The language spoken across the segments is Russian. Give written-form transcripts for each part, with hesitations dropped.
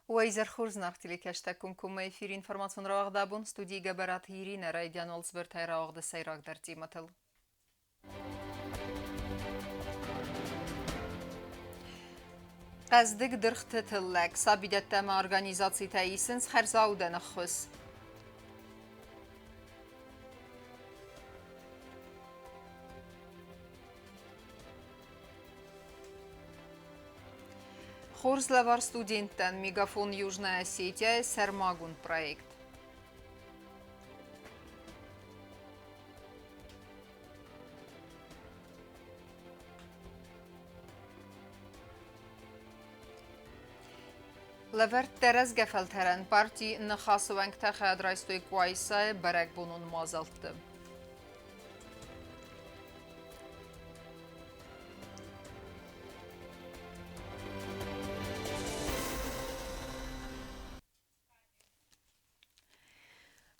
وایزر خورز نختیلی کشتکم کم فیر اینفورماسیون را دابون استودی گبرات هیرین رایدیان ولسبرت های را سیراک در تیمتل. قصدك درخت تلك سابدت تما organizatie تايسنس خرزاودة نخص. Хорс лавар студенттен Мегафон Южная Осетия Сармагун проект. لەڤەر تەرەز گەفەلتەرەن پارتی نەخاسەوەنگتە خەدرایستۆی کوایسای بەرەک بوونون مازەڵتە.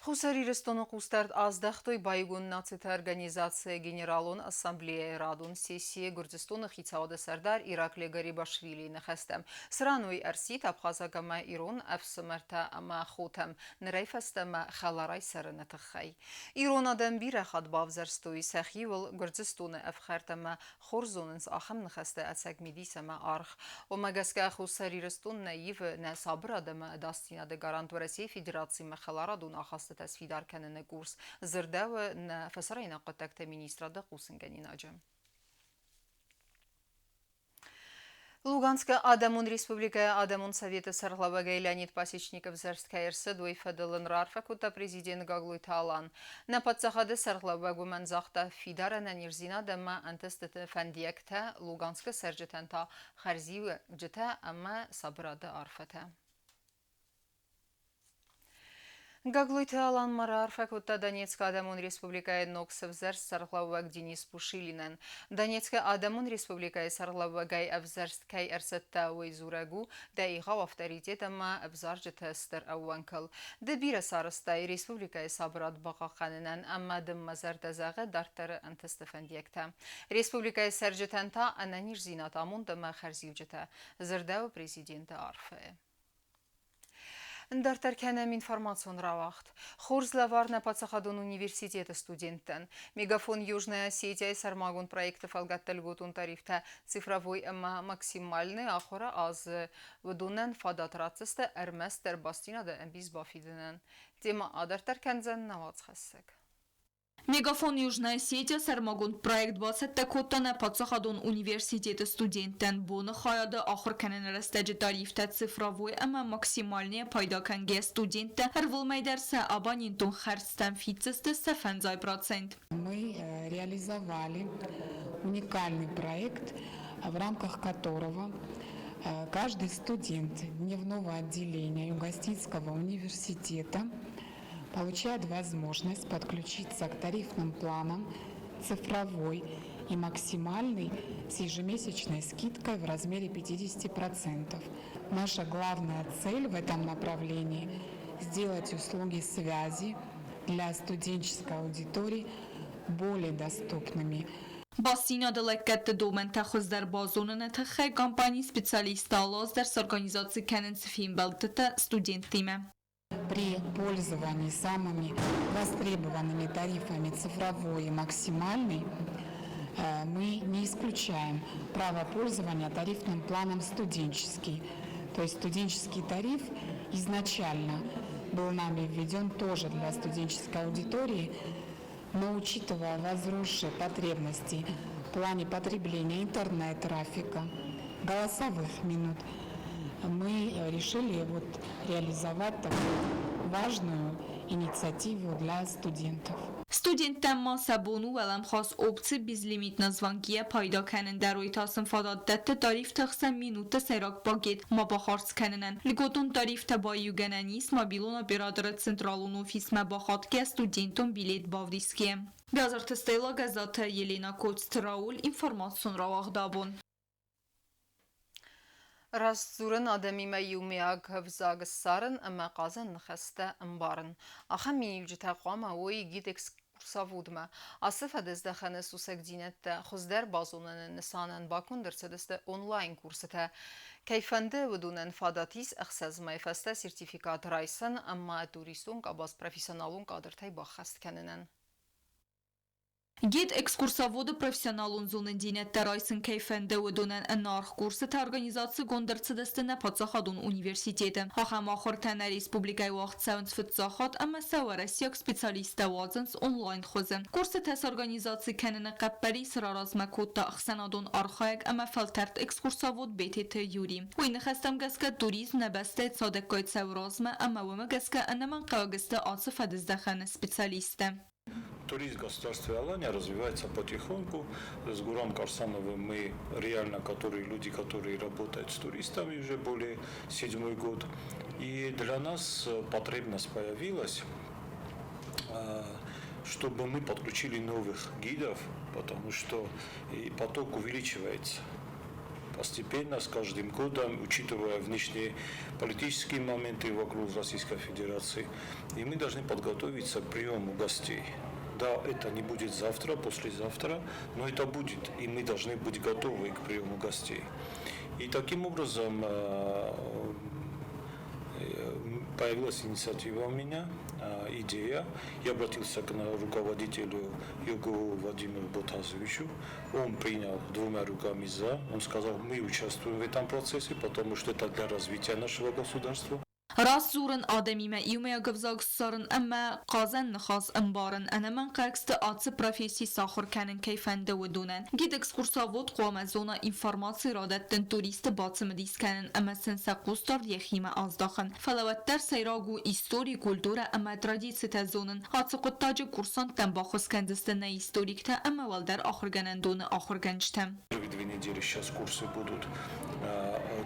Хусари Рестону Кустард аздахтой байгун нацит организация генералун ассамблея радун сессии Гурдистона Хицаода Сардар Иракле Гарибашвили нахастам. Срануй арсит Абхазагама Ирун Афсамарта Ама Хотам Нрайфастама Халарай Саранатахай. Ирон адам бира хад бавзарстуй сахивал Гурдистона Афхартама Хорзоненс Ахам нахаста Ацагмидисама Арх. Омагаска Хусари Рестон наив на сабрадама дастина де гарантураси Федерации Махаларадун Ахаста تسفيدار كان نقورس زرداو نفسرين قد تكت министра да Хусенгани наджем. Луганская Адамун Республика Адамун Совета Сарлавага Леонид Пасечников Зарская Эрседуй Фаделен Рарфакута президент Гаглуй Талан. На подсахаде Сарлавагу Манзахта Фидара на Нирзина Дама Антестета Фандиекта Луганска Серджетента Харзива Джета Ама Сабрада Арфата. Гаглуй Талан Марар Факута Донецкая Адамун Республика Ноксов Зарс Сарлаваг Денис Пушилинен. Донецкая Адамун Республика Сарлавагай Авзарсткай Арсетта Уйзурагу Дайга авторитет ама Авзарджета Стер Ауанкл. Дебира Сарастай Республика Сабрат Бақақанынан ама Дыммазар Дазага Дартар Антестефандиекта. Республика Серджетента Ананир Зинат Амун Дама Харзивджета. Зардау президента Арфе. Дартар кәнәм информацион равахт. Хорзлавар на Пацахадон университета студенттен. Мегафон Южная Осетия Сармагун проекты фалгаттальгутун тарифта цифровой ама максимальный ахора аз вдунен фадатратсысты әрмәстер бастинада әмбиз бафиденен. Тема адартар кәнзен навацхассак. Мегафон Южная Осетия Сармагун проект басетта коттана Пацахадон университета студенттен буны хаяды ахыр кәнен растәджи тарифта цифровой ама максимальные пайда кәнге студентта әрвылмайдарса абонентун харстан фицисты 70%. Мы реализовали уникальный проект, в рамках которого каждый студент дневного отделения Юго-Осетинского университета получает возможность подключиться к тарифным планам цифровой и максимальный с ежемесячной скидкой в размере 50%. Наша главная цель в этом направлении – сделать услуги связи для студенческой аудитории более доступными. Басина далеккет домен тахуз дар базонен тахе компании специалиста алоз дар с организации кенен цифин белтета студентиме. При пользовании самыми востребованными тарифами цифровой и максимальный мы не исключаем право пользования тарифным планом студенческий. То есть студенческий тариф изначально был нами введен тоже для студенческой аудитории, но учитывая возросшие потребности в плане потребления интернет-трафика, голосовых минут, мы решили реализовать такую важную инициативу для студентов. Студенттен ما سبونو ولم خاص اوبسی بیزلیمیت نزوانگیه پیدا کنن در روی تاسم فادات دت تاریف تخصم مینوت سیراک باگید ما با خارس کنن لگوتون تاریف تبایی یوگنانیس ما بیلون برادر سنترالون اوفیس ما با خاط که استودنتون بیلیت باودیسکیه بیازر تستیلا گزات یلینا کوچ راول اینفورماسیون را واخدابون Раззурын адами майюмиаг взагс сарын ама казан нхаста амбарын. Ахам минивджи тaqwama ой гид Կուրսավուդմը ասыф հդեզդախանը սուսեք դինետտը խոզդեր բազոնն նսանն բակուն դրցդստը օնլայն կուրսը Keyfende vudunun fadatis əxsəzmə fəstə sertifikat raysan amma turistun qabas professionalun qadırtay baxast kənənən. Գիտ էքսկուրսավոդը պրոֆեսիոնալուն զունն դինետտը ռայսն կեյֆենդը ուդունեն ընարխ կուրսը թե արգանիզացը գոնդրցդստնը պացախադուն ունիվերսիտետը։ Հախամ ախորտանը ռեսպուբլիկայի վաղցավնց ֆտծախատ ամը սավարասյակ սպեցալիստը վազնց օնլայն խոզը։ Կուրսը թես արգանիզացը կեննը կապպերի սրարազմակոտը ախսանադուն արխայակ ամը ֆալտերտ էքսկուրսավոդ բետեթը յուրի։ Ույնը խստամ գասկա туриզմ նբաստե ծադեկոյ ծավրազմը ամը վմը գասկա անաման կաղգստը ացը ֆադыздախանը սպեցալիստը։ Туризм государства Алания развивается потихоньку. С Гурам Карсановым мы реально, люди, которые работают с туристами уже более 7-й год. И для нас потребность появилась, чтобы мы подключили новых гидов, потому что и поток увеличивается. Постепенно, с каждым годом, учитывая внешние политические моменты вокруг Российской Федерации, и мы должны подготовиться к приему гостей. Да, это не будет завтра, послезавтра, но это будет, и мы должны быть готовы к приему гостей. И таким образом появилась инициатива у меня, идея. Я обратился к руководителю Югову Владимиру Ботазовичу. Он принял 2 руками за. Он сказал, мы участвуем в этом процессе, потому что это для развития нашего государства. Rast zoren ademime iume gavzagsarın ama qazan nxas ambarın anaman qarqsta atsı profesi saxurkanın keyfende wudunan. Gid ekskursavod qomazona informatsiya radatdan turist batsımı diskanın ama sensa qustar yexime azdaxın. Falavattar sayragu istori kultura ama tradisiya tazonun. Atsı quttacı kursantdan baxos kandistana историкта ama valdar axırganandonu axırgançtam. 2 недели сейчас курсы будут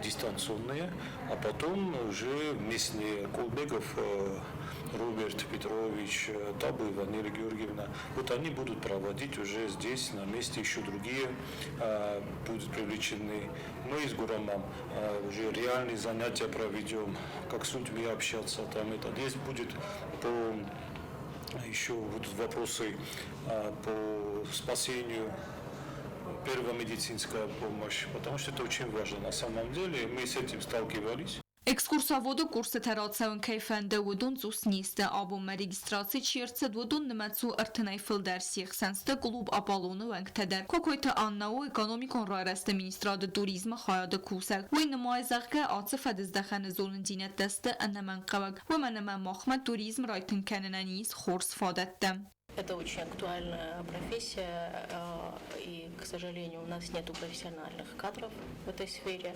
дистанционные, а потом уже местные Колбегов, Роберт Петрович, Табыева, Нелли Георгиевна, вот они будут проводить уже здесь, на месте, еще другие будут привлечены. Мы с Гурамом уже реальные занятия проведем, как с людьми общаться, там это здесь будет еще будут вопросы по спасению, первая медицинская помощь, потому что это очень важно. На самом деле мы с этим сталкивались. Էքսկուրսավոդը կուրսը թերացավն կեյֆենդը ուդուն ծուս նիստը աբում ռեգիստրացի չիրցը դուդուն նմացու ըրտնայ ֆիլդերսի խսանստը կլուբ ապալոնը վենք թեդեր։ Կոկոյթը աննաու էկոնոմիկոն ռայրաստը մինիստրադը տուրիզմը խայադը կուսակ։ Ուի նմայզաղկը ացը ֆադыздախանը զոլն դինը տստը աննաման qavag։ Ոմաննաման մոխմա տուրիզմ ռայթն կենենանիս խորս ֆադատտը։ Это очень актуальная профессия, и, к сожалению, у нас нет профессиональных кадров в этой сфере.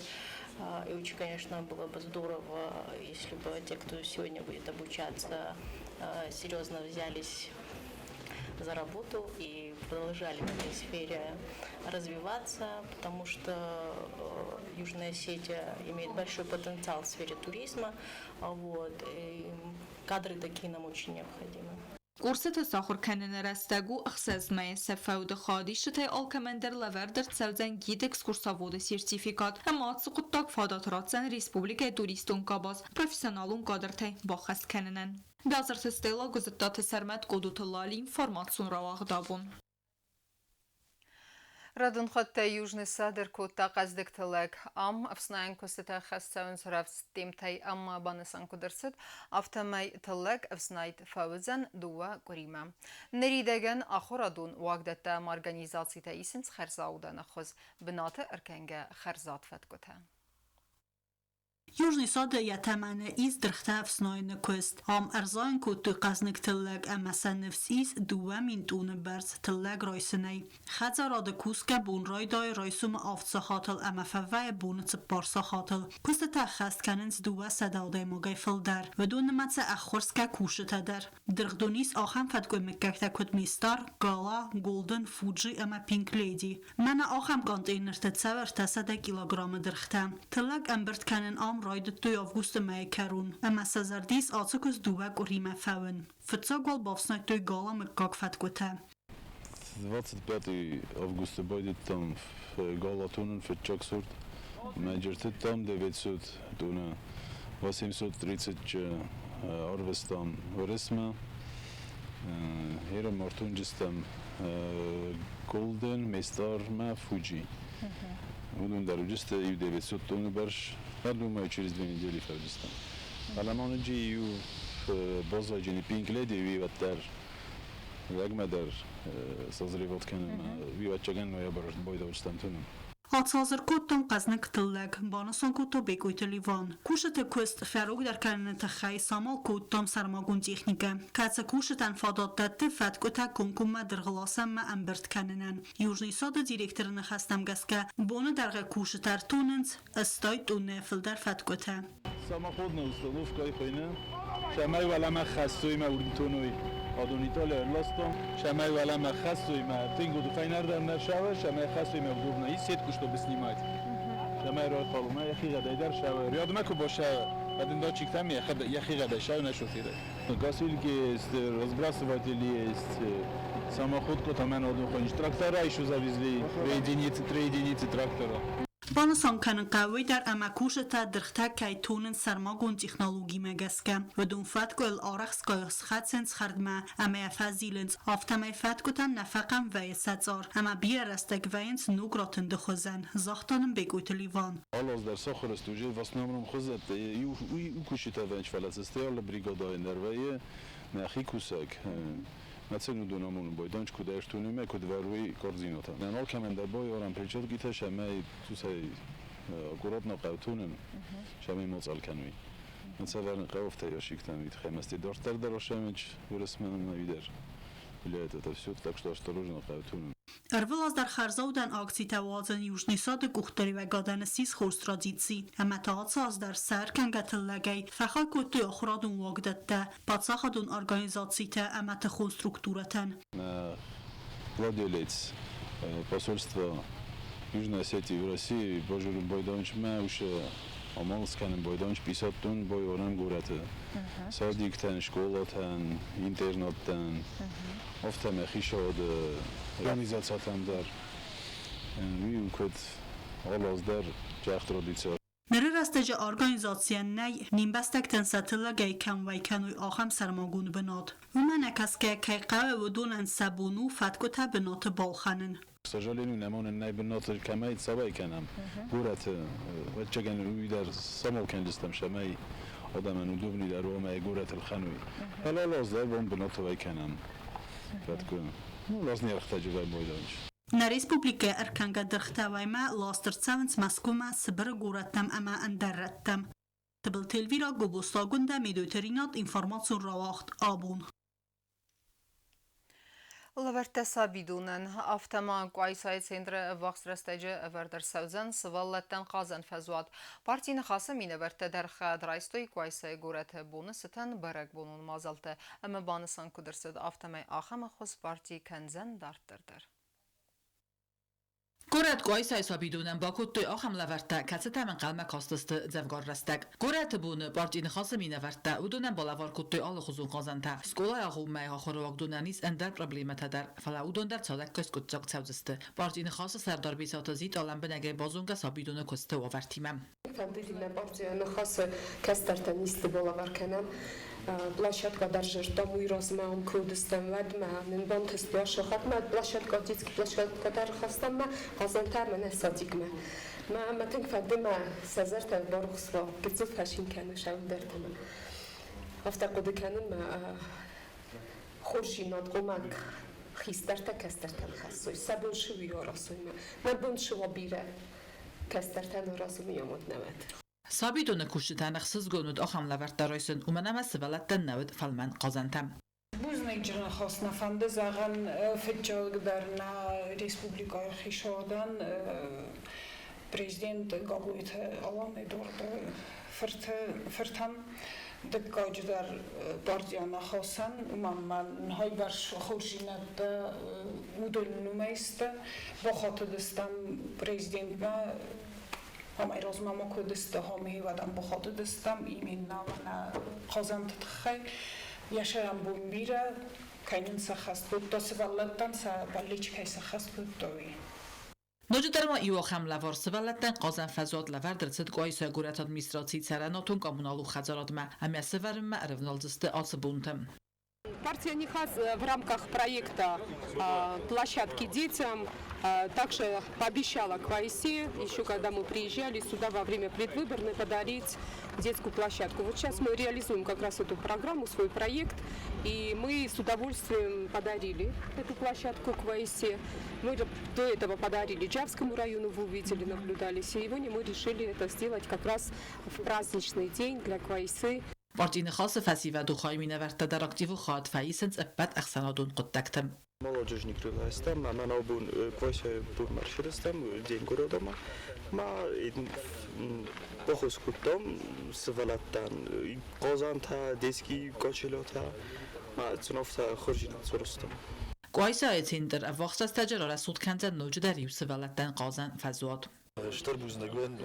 И очень, конечно, было бы здорово, если бы те, кто сегодня будет обучаться, серьезно взялись за работу и продолжали в этой сфере развиваться, потому что Южная Осетия имеет большой потенциал в сфере туризма, и кадры такие нам очень необходимы. Կուրսը սախորքանն ռաստագու ախսազմայ սեֆաուդը խադիշը թե ալկամենդեր լավերդեր ծավձան գիտ էքսկուրսավոդը սերտիֆիկատ ամացը կուտակ ֆադատրացան ռեսպուբլիկայի տուրիստուն կաբազ պրոֆեսիոնալուն կադրթայ բախաստ կեննեն Դազարթը ստելա գզտատը սարմատ կոդութը լալի ինվորմացուն ռավաղդաբուն Radın xatta Южный Садр кота qazdiktilek am afsnayan kostata xastsaun sravstimtay amma banesan kudırsit aftamay tillek afsnayt fawzan duwa qurima Neridegan axoradun wagdatta organizatsiyta isins xarzaudan xoz binatı erkenge xarzat fatkota Южный Садр ятаманы из дрхтавснойны көст. Ам арзан куту казник тиллэг амасанывс из дуа минтуны барс тиллэг ройсынай. Хазарады куска бун ройдай ройсум авцахатыл амафавай бун цыпарсахатыл. Куста тахаст канынс дуа садаудай могай фылдар. Ведун маца ахорска кушытадар. Дрхдунис ахам фаткой меккакта кут мистар, гала, голден, фуджи ама пинк леди. Мана ахам контейнерта цавар тасада килограммы дрхта. Тиллэг амберт канын ам Raydı 2 avgust mei karun. Ama sazardis atsakos duvak urima fawen. Фцогол бовснай гала мекак фаткота. 25 августа будет там в Галатунен в Чаксурт. Маджорты там 900 туна 830 арвестам Оресма. هیر مارتون جستم گلدن مستار ما فوجی اون در جست یو دیویسوت تون برش هلو ما چیز بینی دیلی فرجستم حالا ما نجی یو بازا جنی پینکله دیوی و در لگم در سازری وقت کنم وی و چگن ویا برش باید وجستم تونم Ացազր կոտոն կազմնք տլլեկ, բանասոն կոտո բեկույթը լիվան։ Կուշըտը կուստ ֆերոգ դար կաննը խայ սամալ կոտոմ սարմագուն տեխնիկա։ Կացը կուշըտան ֆադոտտը ֆատ կոտա կոնկումա դրղլասամը ամբերտ կաննան։ Южный сада директоры хастам гаска, боны дарга кушытар тунынц, ыстой туне филдар фат кота. Самоход на установкой пойна, шамай валама хастуй ма урдтонуй. آدون ایتالیا لاستم شمای ولی ما خستوی ما تینگو دو فینر در نشاور شمای خستوی ما دور نه ایست کشتو بسنیمات شمای راه خالو ما یخی غدای در شاور یاد ما کو باشه بعدن دا چیکتم یخی غدای شاو نشوفیره گاسیل که است rozbras vatili است سما خود کو تمن آدون خونش تراکتور ایشو زویزلی три единицы трактора Բանասան կանն կավի դար ամակուշը տա դրխտա կայթունն սարմագուն տեխնոլոգի մեգասկա վդուն ֆատկոյլ արախ սկայս խացենց խարդմա ամայա ֆազիլենց ավտամայ ֆատկոտան նաֆական վայսածոր ամա բիրաստակ վայենց նուգրոտն դխոզան զախտանն բեկույթը լիվան Аллас در ساخر استوجه в основном خزت у кушита венч фалацистеял бригада нервeye нахи кусак مثلا دونمون بایدانچ کودش تونیمه کود وروی کارزیناتا نمال کمن در بای آرام پیچاد گیته شمه تو سای گراد نقاوتونن شمه موزال کنوی مثلا قوفته یا شیکتن وید خیمستی دارتر در شمج ورسمن نویدر ولیت تفسیر так что осторожно قاوتونن Արվելած դար խարզաուդան ակցի տավազն Южный сада կուխտերի վագադանը սիս խորստրադիցի ամատացած դար սարքան գաթլագայ ֆախա կոտի ոխրադուն վագդատտա բացախադուն օրգանիզացիա ամատը խոնստրուկտուրatan владелец посольства Южной Осетии в России Божурун Бойдонч ма уже Амалсканын Бойдонч 50 тонн бой оран гораты садиктен школатан интернаттан офтаме хишод организациятан дар виу код алаз дар жах традиция Ներերաստեջը օրգանիզացիան նայ նիմբաստակտեն սատլագայ կամվայքանույ ախամ սարմագուն բնոտ Ումանակասկե կայqավը վդունան սաբունու ֆատկոտա բնոտը բոլխանն К сожалению, не можем найти ноты камей сабайканам. Город, вот чеген уйдер самолкен листам шамей, адамен удобный дар омай город الخانوي. هلا لازم بون بنوت وایکنم. فاتکو، لاز نیرخته جوای بایدانش. На республике Арканга дырхтавайма ластырцавынц Москвума Сибир гораттам ама андарраттам. Табыл телвира губустагунда медутеринат информацион равахт абун. Լավերտեսա բիդունն ավտոման կայսայի ցենտրը վախսրստեջը վերդեր սավզան սվալլատան qazan fəzuat. Partiyini xası minəvərtə dərxə draystoy կայսայի գորətə bunu sətən bərək bunun mazaltı. Əmə banısan kudırsid avtomay axamı xos partiyi kənzən dartdırdır. Город Кайсай сабидунан бакуттой ахам лаварта кацетаман қалма кастысты зевгар растак. Город буны партийны хасы минаварта удунан балавар куттой алы хузун казанта. Скола ягу май хахырвак дунанис эндер проблематадар. Фала удундар цадак көз кутцак цавзысты. Партийны хасы сардар бисаты зит алан бенеге базунга сабидуны көсті овартимам. Фантазийна партияны хасы кастартанисты балавар канам. Площадка даже тому и размаем Курдистан ведьма, небон тестя шахатма площадка детский площадка дар хастама, хазанта мене садикма. ما تنفدما سازرت بارخصوا كتوف هاشين كانوا شاون درتما. أفتقد كانوا ما خورشينات قماك خيسترتا كسترتا خاصوي سبون شوي راسوي ما بون شو بيره كسترتا راسوي يومت نوات. Sabidunu kuştutan xsız gonud axam lavartaroysun umanama sivalattan navad falman qazantam. Buznegjina xosna fanda zagan fetjog darna Respublika Xishodan prezident Gabuit alan edorda firtan dikkajdar partiyana xosan umman haybar xurjinat udul numaysta baxatidistam prezidentma همه روز ما کودسته همی و دم بخاطر دستم ایمن نامنا قازم تدخل یاشم بومیره کاین سخست بود دست ولدتن سبالیچ کی سخست بود دوی. نوجدار ما ایو خم لوار سوالتن قازن فزاد لور درصد قایسا گورت ادمنستراسی سراناتون کامونالو خزارات ما اما سوارم ما ارونالدسته آسبونتم. Партия Нехас в рамках проекта «Площадки детям» также пообещала КВСИ, еще когда мы приезжали сюда во время предвыборной, подарить детскую площадку. Вот сейчас мы реализуем как раз эту программу, свой проект, и мы с удовольствием подарили эту площадку КВСИ. Мы до этого подарили Джавскому району, вы увидели, наблюдали. Сегодня мы решили это сделать как раз в праздничный день для КВСИ. Партийн خاص فسیو دوخای مینورد در اکتیو خواهد فایسنس ابد اخسانادون قدکتم. Молодежник рыластам, мана бун койсе бун марширастам, день городома. Ма похос кутом свалаттан, qozanta, deski kochilota. Ма цуновта хоржина цурустам. قوایسا اتیندر افاقس تجار رسول کنزن نوجد ریوس ولدن قازن فزواد. Штар бузнагвен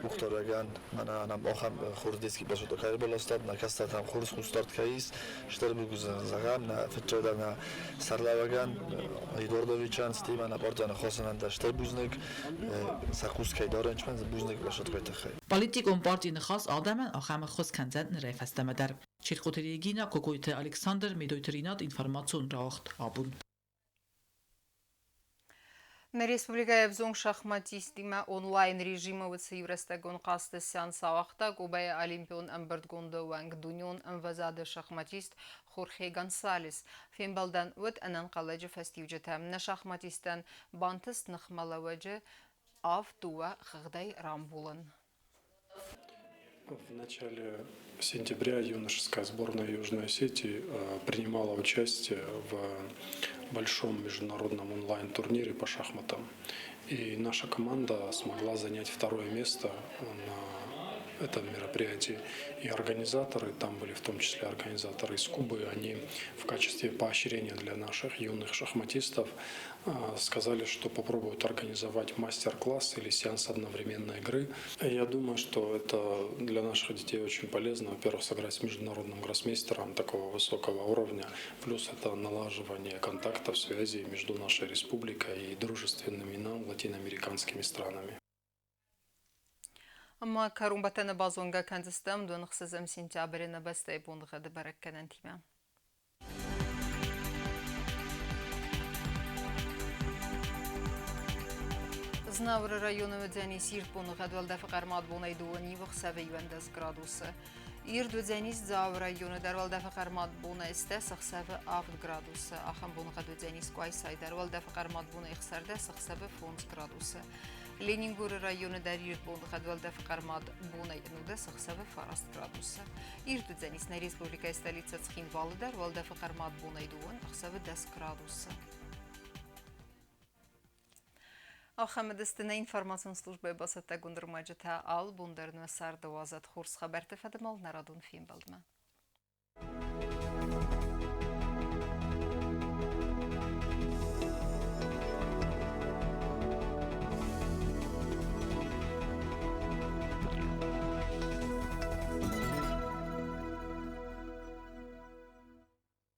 мухтараган мана анам охам хурдески башото кайболастад на кастатам хурс хустарт кайс штар бузнаган на фичода на сарлаваган идордовичан стима на партияна хосанан да штар бузнаг сакус кайдоранч мен бузнаг башото кайтахай Политикум партийн خاص آدمن آخام خوز کنزن نرفستمدر. چیرخوتریگینا کوکویت الکساندر میدویترینات ինֆորմացիոն ռախտ աբուն. На республикая взон шахматистима онлайн режима вцееврестагон касты сеанс авахта губая олимпион амбертгондо ванг дуньон амвазады шахматист Хорхе Гонсалес. Фембалдан вот анан каладжи фестивджетам на шахматистан бантыст нахмалаваджи автуа хагдай рамбулан. В начале сентября юношеская сборная Южной Осетии принимала участие в большом международном онлайн-турнире по шахматам. И наша команда смогла занять второе место на этом мероприятии. И организаторы, там были в том числе организаторы из Кубы, они в качестве поощрения для наших юных шахматистов сказали, что попробуют организовать мастер-класс или сеанс одновременной игры. И я думаю, что это для наших детей очень полезно. Во-первых, сыграть с международным гроссмейстером такого высокого уровня. Плюс это налаживание контактов, связей между нашей республикой и дружественными нам латиноамериканскими странами. Ama karumbatana bazonga kanzistam dun xsizam sentyabrina bastay bundga de barakkanan tima. Знавры района Ведзяни сирт бунга двалда фақармат бунай дуани вахсаве 20 градуса. Ирд Ведзяни зав района дарвалда фақармат бунай сте сахсаве 7 градуса. Ахам бунга Ведзяни сквайсай дарвалда фақармат бунай хсарда сахсаве 11 градуса. Ленингур районы дар ирд бунга двалда фақармат бунай нуда сахсаве 12 градуса. Ирд Ведзяни на республика столица Цхинвалы дарвалда фақармат бунай дуан ахсаве 10 градуса. Ахамедстина информацион службы басата гундурмаджата ал бундерну сар 12 хурс хабар тефадмал нарадун фим балдма.